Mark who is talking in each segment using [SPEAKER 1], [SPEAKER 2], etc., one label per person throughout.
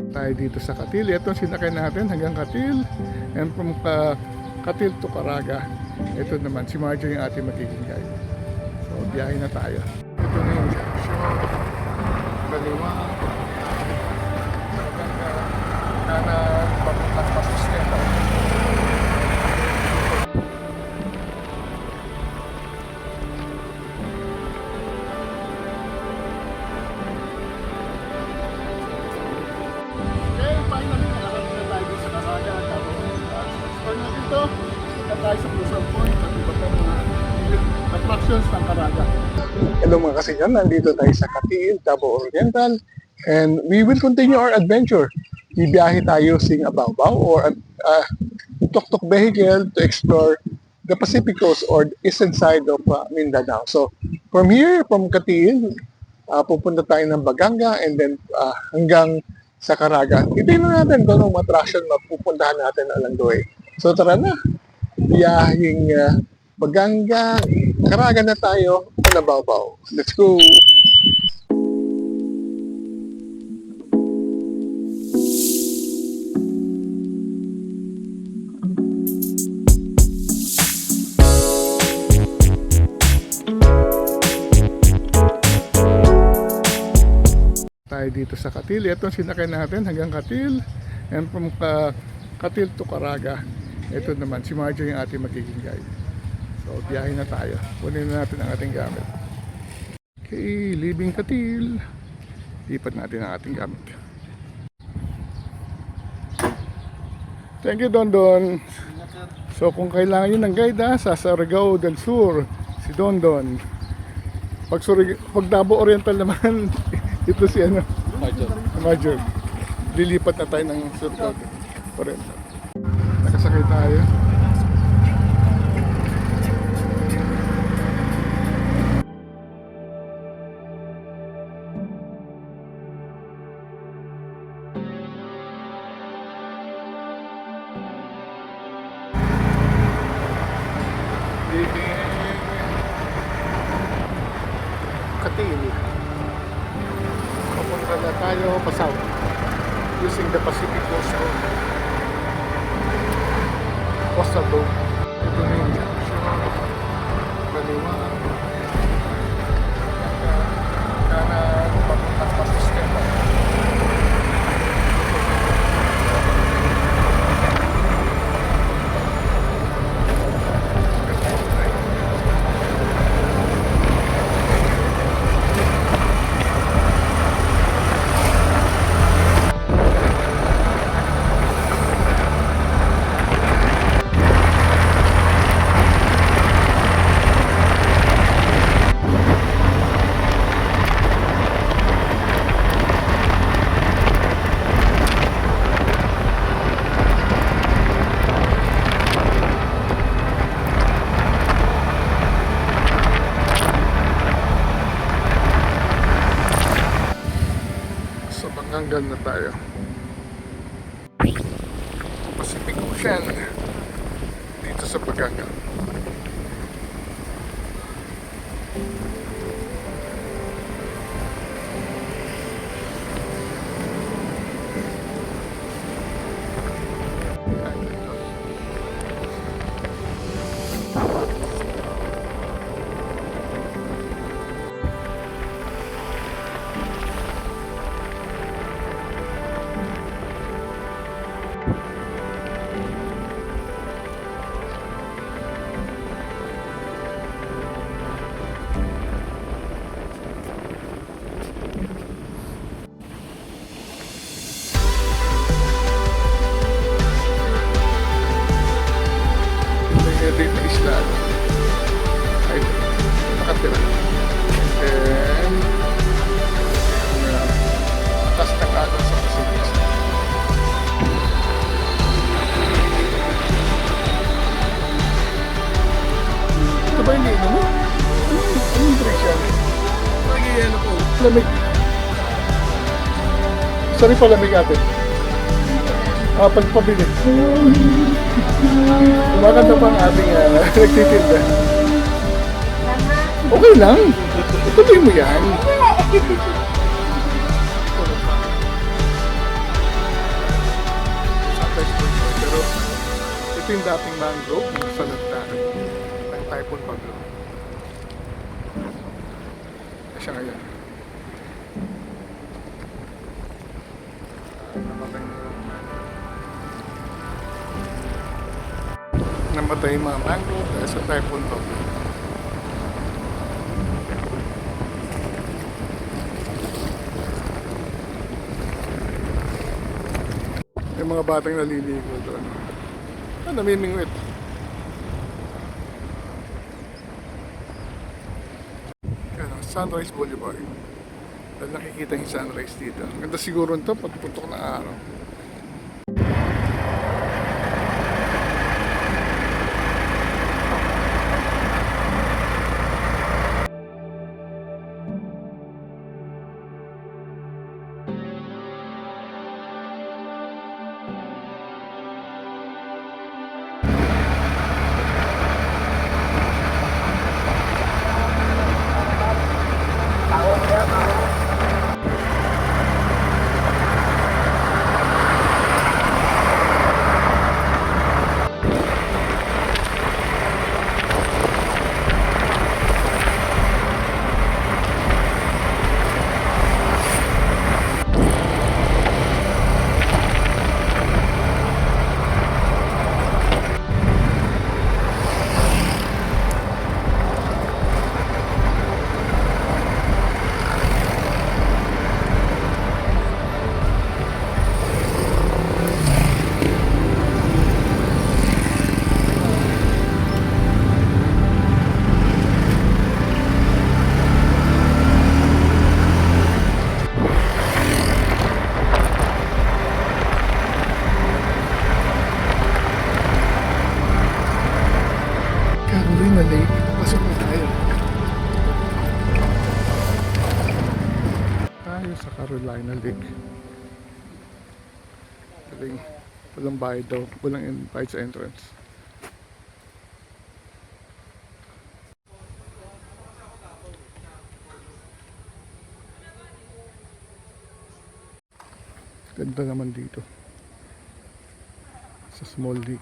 [SPEAKER 1] Tayo dito sa Katil. Ito ang sinakay natin hanggang Katil. And from Katil to Caraga. Ito naman, si Marjorie yung ating magiging guide. So, biyahe na tayo. Ito na yung junction. Kaliwa. Kanan, papuntang Papusteta. Tayo sa Cruzan Point at iba pang mga attractions ng Caraga. Hello mga kasinyan, nandito tayo sa Katil, Davao Oriental, and we will continue our adventure. Bibiyahe tayo sing Abaw-Baw or tuk-tuk vehicle to explore the Pacific Coast or eastern side of Mindanao. So from here, from Katil, pupunta tayo ng Baganga and then hanggang sa Caraga. Titignan natin kung anong attraction mapupuntahan natin along the way. So tara na! Biyahing Baganga, Caraga na tayo, Abaw-Baw. Let's go! Tayo dito sa Katil. Ito ang sinakay natin hanggang Katil. And from Katil to Caraga. Ito naman, si Marjorie yung ating magiging guide. So, biyahe na tayo. Kunin na natin ang ating gamit. Okay, leaving Katil. Lipat natin ang ating gamit. Thank you, Don Don. So, kung kailangan nyo ng guide sa Surigao del Sur, si Don Don. Pag Davao Oriental naman, ito si Major. Lilipat na tayo ng Surigao Oriental. Nakasakay tayo. Katil. Papunta na tayo pa south using the Pacific Coast Road. Coastal Road. Ito na yung junction. Kaliwa. Kanan, papuntang Papusteta. Hanggang na tayo. Pacific Ocean dito sa Baganga. Dito na isla. Ay, nakatira. And atas na kanan sa Pacific. Ito ba hindi mo? Anong direction? Pag-iyan ako. Lamig. Sorry pa, lamig atin. Pagpabili. Kumakanta pa ang ating nagtitinda. Okay lang. Ituloy mo yan. Ito yung dating mangrove dito sa lantaran ng Typhoon Bagyo. Siya ngayon. Namatay yung mga mangrove dahil sa Typhoon Bagyo. Yung mga batang naliligo doon. Namimingwit. Yan, Sunrise Boulevard. Dahil nakikita yung sunrise dito. Ang ganda siguro nito pag putok na araw. Carolina Lake. Pasok na tayo. Tayo sa Carolina Lake. Walang bayad daw. Walang bayad sa entrance. Ganda naman dito. Sa small lake.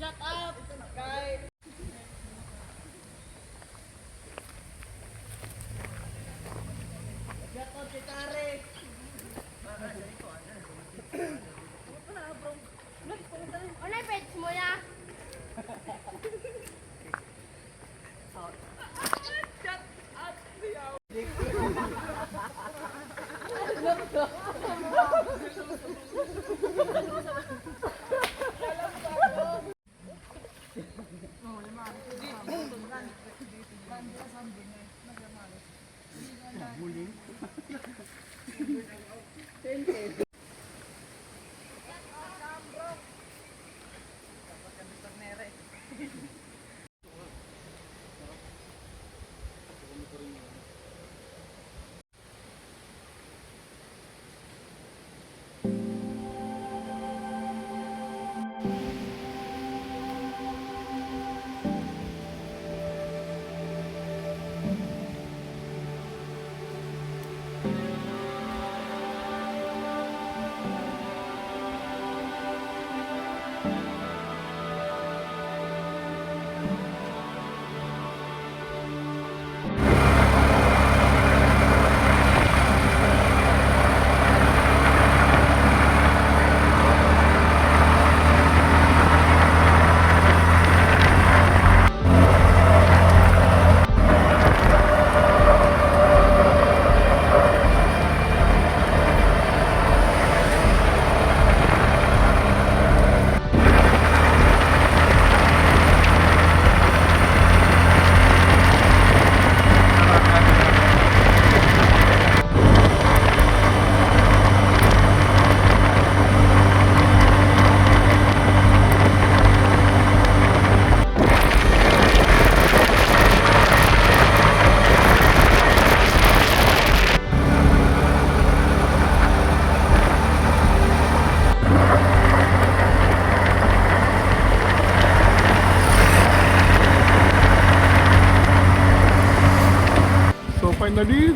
[SPEAKER 2] Shut up, guys. Shut up, Titare. Ano yung pets mo ya?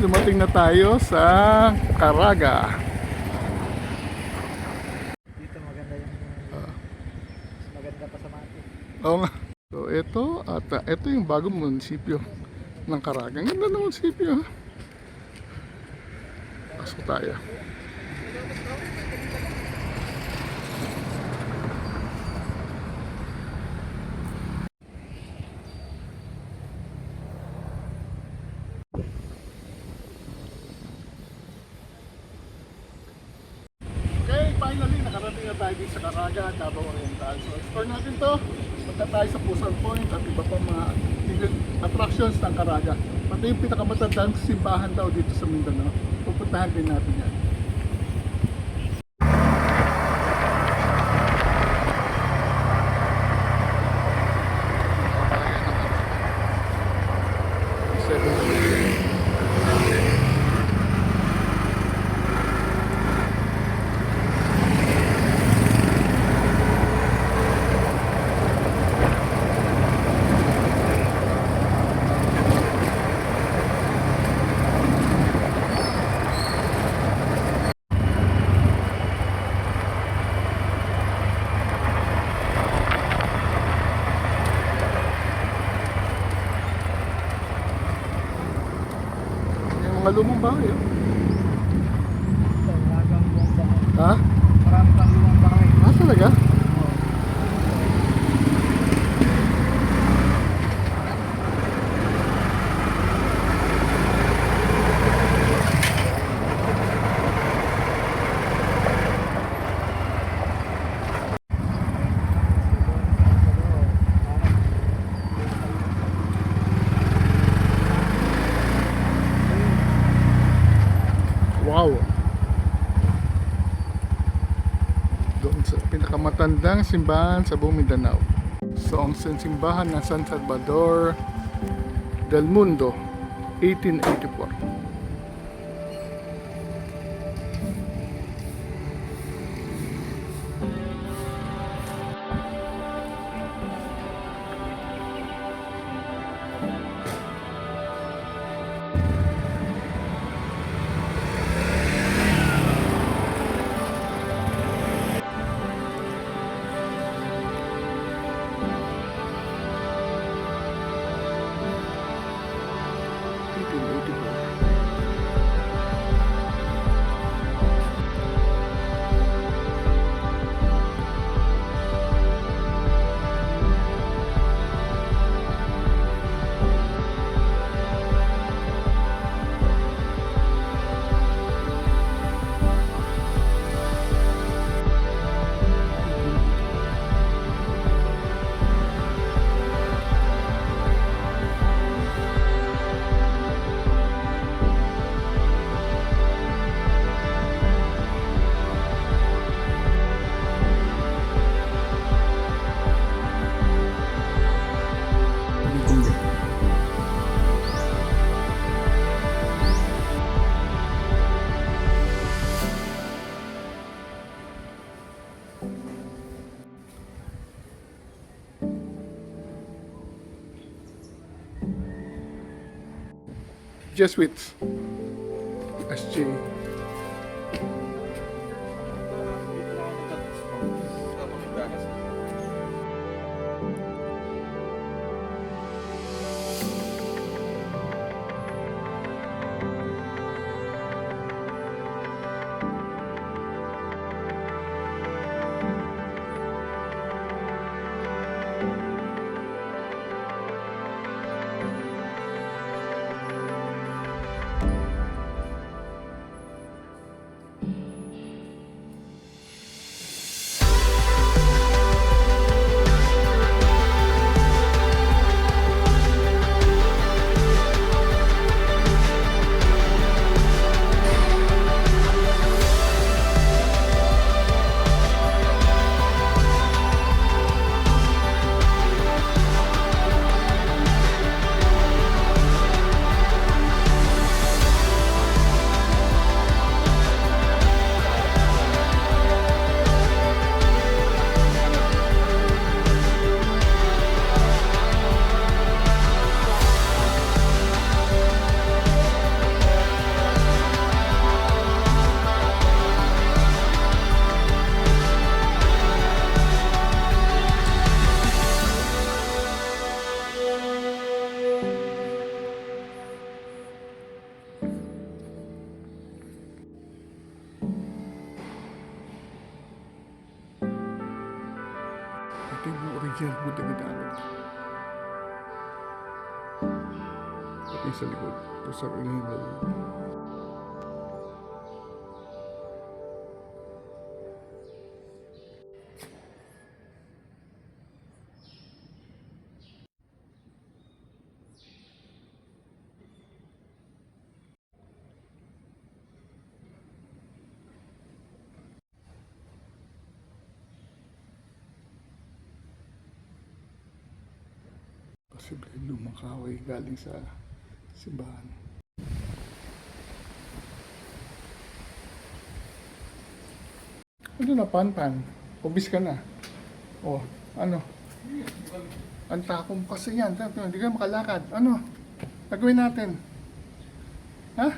[SPEAKER 1] dumating na tayo sa Caraga.
[SPEAKER 2] Dito maganda yung maganda pa sa Mati.
[SPEAKER 1] Oo nga. So ito at ito yung bagong munisipyo ng Caraga. Ang ganda ng munisipyo. Pasok tayo. Okay, finally nakarating na tayo dito sa Caraga, Davao Oriental. So explore natin to. Punta tayo sa Pusan Point at iba pang mga attractions ng Caraga. Pati yung pinakamatandang simbahan daw dito sa Mindanao. Pupuntahan din natin yan. Yung mga lumang bahay. Oh. Ha?
[SPEAKER 2] Marami pang lumang bahay.
[SPEAKER 1] Ah, talaga? Wow! Doon sa pinakamatandang simbahan sa buong Mindanao. So ang simbahan ng San Salvador del Mundo, 1884. Jesuits. SJ. Ito yung original Buddha ginamit. Ito yung sa likod. Ito sa original. Posible lumang kahoy galing sa simbahan. Ano na, pan? Pubis ka na. Oh, ano? Ang takong kasi yan. Hindi ka makalakad. Ano? Gagawin natin. Ha?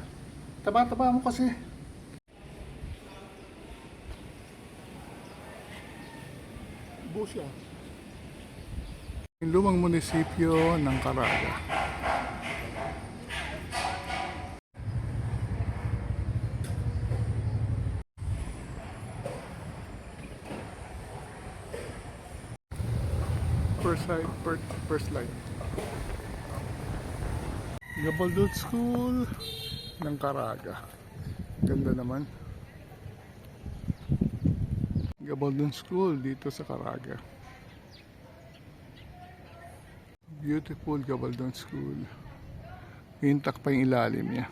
[SPEAKER 1] Taba-taba mo kasi. Buo siya. Yung lumang munisipyo ng Caraga. First line. Gabaldon School ng Caraga. Ganda naman. Gabaldon School dito sa Caraga. Beautiful Gabaldon School. Intact pa yung ilalim niya.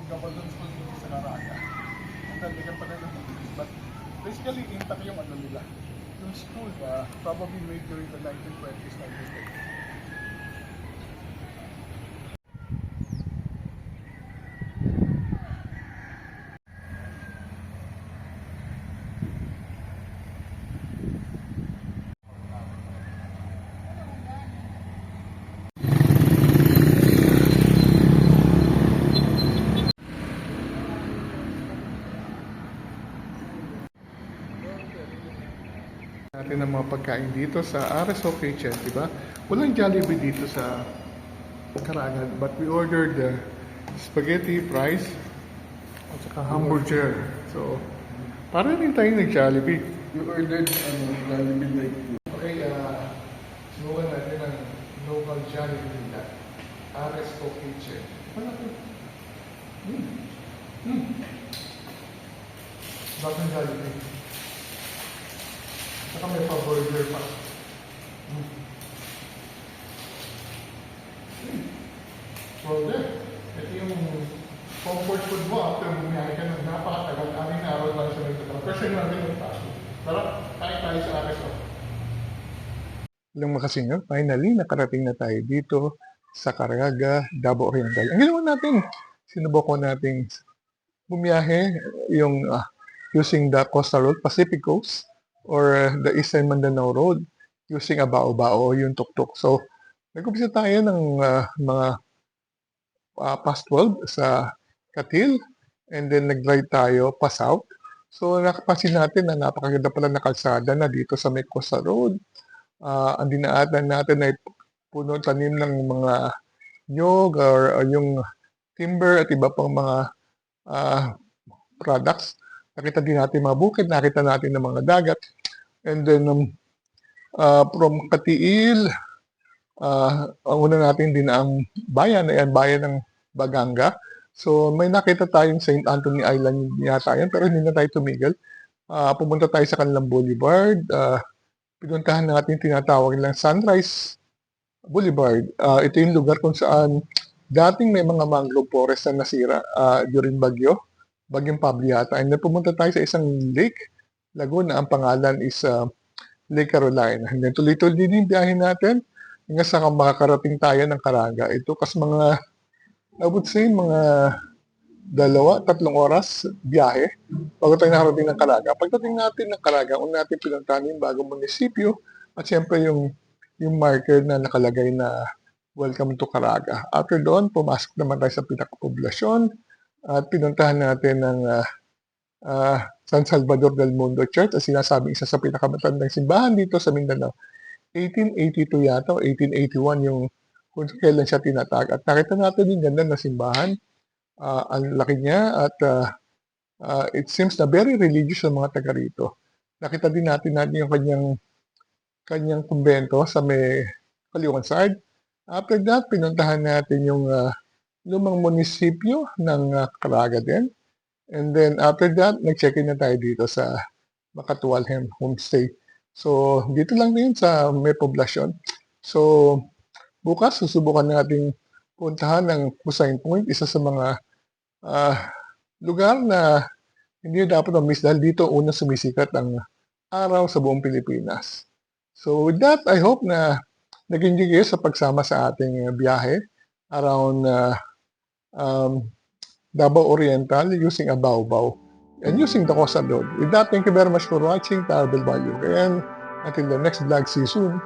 [SPEAKER 1] Gabaldon School dito sa Caraga. Ang daligan pa na naman. But basically, intact yung ano nila. Yung school, probably made during the 1920s, 1930s. Natin ang mga pagkain dito sa RSO Kitchen, di ba? Walang Jollibee dito sa Caraga, but we ordered spaghetti, fries, at saka hamburger. So, parang rin tayo nag-Jollibee.
[SPEAKER 3] You ordered Jollibee like
[SPEAKER 1] Okay, subukan natin ang local Jollibee nila. RSO Kitchen. Bakit Jollibee? Saka may pa-burger pa. Well, there. Ito yung comfort food mo after bumiyahe ka ng napakatagal. Aming araw lang sa nagtatapos. First time natin mag-pass. Tara, kain tayo sa RSO. Ilang makasinyo, finally, nakarating na tayo dito sa Caraga, Davao Oriental. Ang ginawa natin, sinubukan natin bumiyahe yung using the Coastal Road, Pacific Coast, or the Eastern Mindanao Road using a bao-bao, yung tuk-tuk. So, nag-umpisa tayo ng mga past 12 sa Katil, and then nag-drive tayo pa south. So, nakapansin natin na napakaganda pala na kalsada na dito sa may Coastal Road. Ang dinaanan natin ay puno tanim ng mga nyog or yung timber at iba pang mga products. Nakita din natin mga bukid, nakita natin ng mga dagat. And then, from Katiil, ang una natin din ang bayan, ayan, bayan ng Baganga. So, may nakita tayong St. Anthony Island yata yan, pero hindi na tayo tumigil. Pumunta tayo sa kanilang boulevard. Pinuntahan natin tinatawag nilang Sunrise Boulevard. Ito yung lugar kung saan dating may mga mangrove forest na nasira during Bagyong Pablo yata. And then pumunta tayo sa isang lake, Laguna. Ang pangalan is Lake Carolina. And then tuloy-tuloy din yung biyahe natin hanggang sa makakarating tayo ng Caraga. Ito kasi mga, I would say, mga 2-3 oras biyahe bago tayo nakarating ng Caraga. Pagdating natin ng Caraga, una natin pinuntahan yung bagong munisipyo at siyempre yung marker na nakalagay na Welcome to Caraga. After doon, pumasok naman tayo sa pinakapoblasyon at pinuntahan natin ng San Salvador del Mundo Church, at sinasabing isa sa pinakamatandang simbahan dito sa Mindanao. 1882 yata o 1881 yung kung kailan siya tinatag. At nakita natin yung ganda ng simbahan. Ang laki niya at it seems na very religious ang mga taga rito. Nakita din natin yung kanyang kumbento sa may Kaliungan side. After that, pinuntahan natin yung lumang munisipyo ng Caraga din. And then after that, nag-check-in na tayo dito sa Makatuwal Homestay. So, dito lang din sa may poblasyon. So, bukas susubukan nating puntahan ng Pusain Point, isa sa mga lugar na hindi dapat ma-miss dahil dito unang sumisikat ang araw sa buong Pilipinas. So, with that, I hope na nag-enjoy kayo sa pagsama sa ating biyahe around Davao Oriental using a baobab and using the coastal road. With that, thank you very much for watching Tarbel Value. And until the next vlog, see you soon.